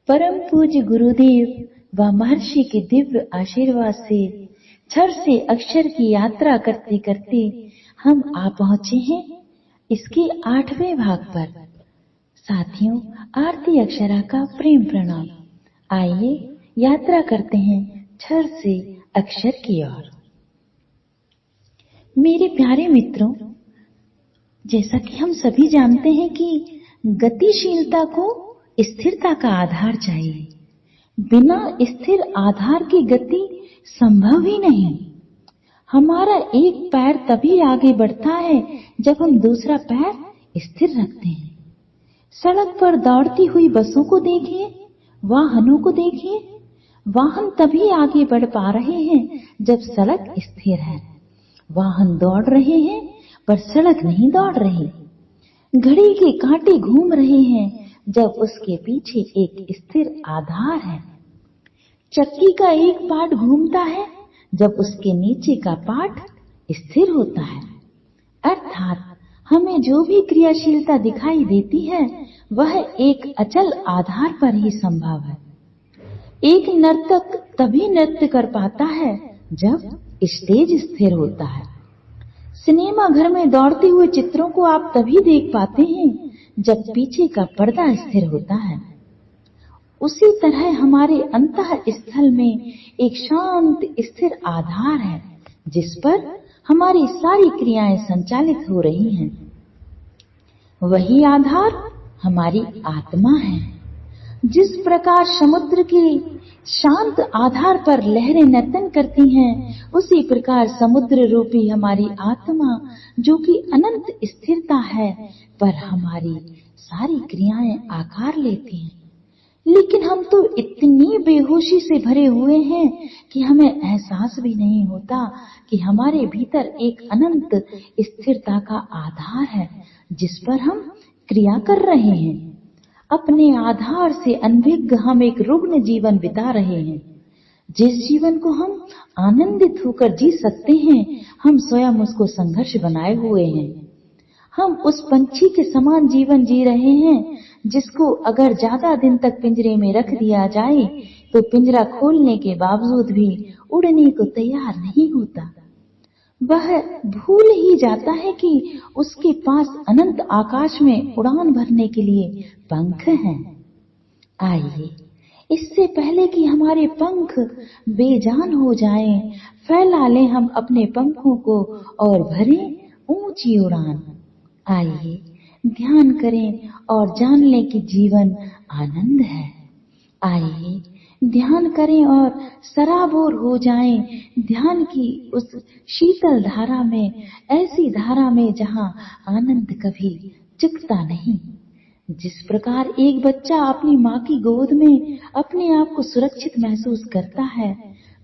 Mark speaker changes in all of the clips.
Speaker 1: परम पूज्य गुरुदेव व महर्षि के दिव्य आशीर्वाद से क्षर से अक्षर की यात्रा करते करते हम आ पहुंचे हैं इसके 8वें भाग पर। साथियों, आरती अक्षरा का प्रेम प्रणाम। आइए यात्रा करते हैं क्षर से अक्षर की ओर। मेरे प्यारे मित्रों, जैसा कि हम सभी जानते हैं कि गतिशीलता को स्थिरता का आधार चाहिए। बिना स्थिर आधार की गति संभव ही नहीं। हमारा एक पैर तभी आगे बढ़ता है जब हम दूसरा पैर स्थिर रखते हैं। सड़क पर दौड़ती हुई बसों को देखिए, वाहनों को देखिए। वाहन तभी आगे बढ़ पा रहे हैं जब सड़क स्थिर है। वाहन दौड़ रहे हैं पर सड़क नहीं दौड़ रही। घड़ी के कांटे घूम रहे हैं जब उसके पीछे एक स्थिर आधार है। चक्की का एक पार्ट घूमता है जब उसके नीचे का पार्ट स्थिर होता है। अर्थात हमें जो भी क्रियाशीलता दिखाई देती है वह एक अचल आधार पर ही संभव है। एक नर्तक तभी नृत्य कर पाता है जब स्टेज स्थिर होता है। सिनेमा घर में दौड़ते हुए चित्रों को आप तभी देख पाते हैं जब पीछे का पर्दा स्थिर होता है। उसी तरह हमारे अंतःस्थल में एक शांत स्थिर आधार है जिस पर हमारी सारी क्रियाएं संचालित हो रही हैं। वही आधार हमारी आत्मा है। जिस प्रकार समुद्र के शांत आधार पर लहरें नर्तन करती हैं, उसी प्रकार समुद्र रूपी हमारी आत्मा, जो कि अनंत स्थिरता है, पर हमारी सारी क्रियाएं आकार लेती हैं। लेकिन हम तो इतनी बेहोशी से भरे हुए हैं कि हमें एहसास भी नहीं होता कि हमारे भीतर एक अनंत स्थिरता का आधार है जिस पर हम क्रिया कर रहे हैं। अपने आधार से अनभिज्ञ हम एक रुग्ण जीवन बिता रहे हैं। जिस जीवन को हम आनंदित होकर जी सकते हैं, हम स्वयं उसको संघर्ष बनाए हुए हैं। हम उस पंछी के समान जीवन जी रहे हैं जिसको अगर ज्यादा दिन तक पिंजरे में रख दिया जाए तो पिंजरा खोलने के बावजूद भी उड़ने को तैयार नहीं होता। वह भूल ही जाता है कि उसके पास अनंत आकाश में उड़ान भरने के लिए पंख हैं। आइए, इससे पहले कि हमारे पंख बेजान हो जाएं, फैला लें हम अपने पंखों को और भरें ऊंची उड़ान। आइए ध्यान करें और जान लें कि जीवन आनंद है। आइए ध्यान करें और सराबोर हो जाएं ध्यान की उस शीतल धारा में, ऐसी धारा में जहां आनंद कभी चुकता नहीं। जिस प्रकार एक बच्चा अपनी माँ की गोद में अपने आप को सुरक्षित महसूस करता है,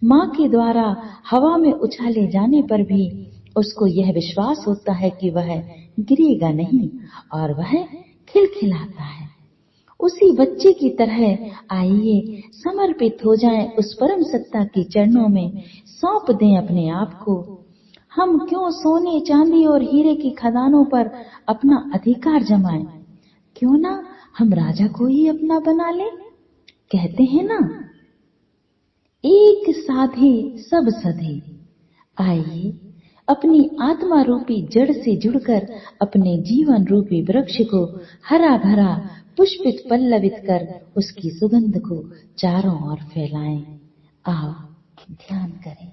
Speaker 1: माँ के द्वारा हवा में उछाले जाने पर भी उसको यह विश्वास होता है कि वह गिरेगा नहीं और वह खिलखिलाता है। उसी बच्चे की तरह आइए समर्पित हो जाएं उस परम सत्ता के चरणों में, सौंप दें अपने आप को। हम क्यों सोने चांदी और हीरे की खदानों पर अपना अधिकार जमाएं? क्यों ना हम राजा को ही अपना बना लें? कहते हैं ना, एक साधे सब सधे। आइए अपनी आत्मा रूपी जड़ से जुड़कर अपने जीवन रूपी वृक्ष को हरा भरा पुष्पित पल्लवित कर उसकी सुगंध को चारों ओर फैलाएं। आओ ध्यान करें।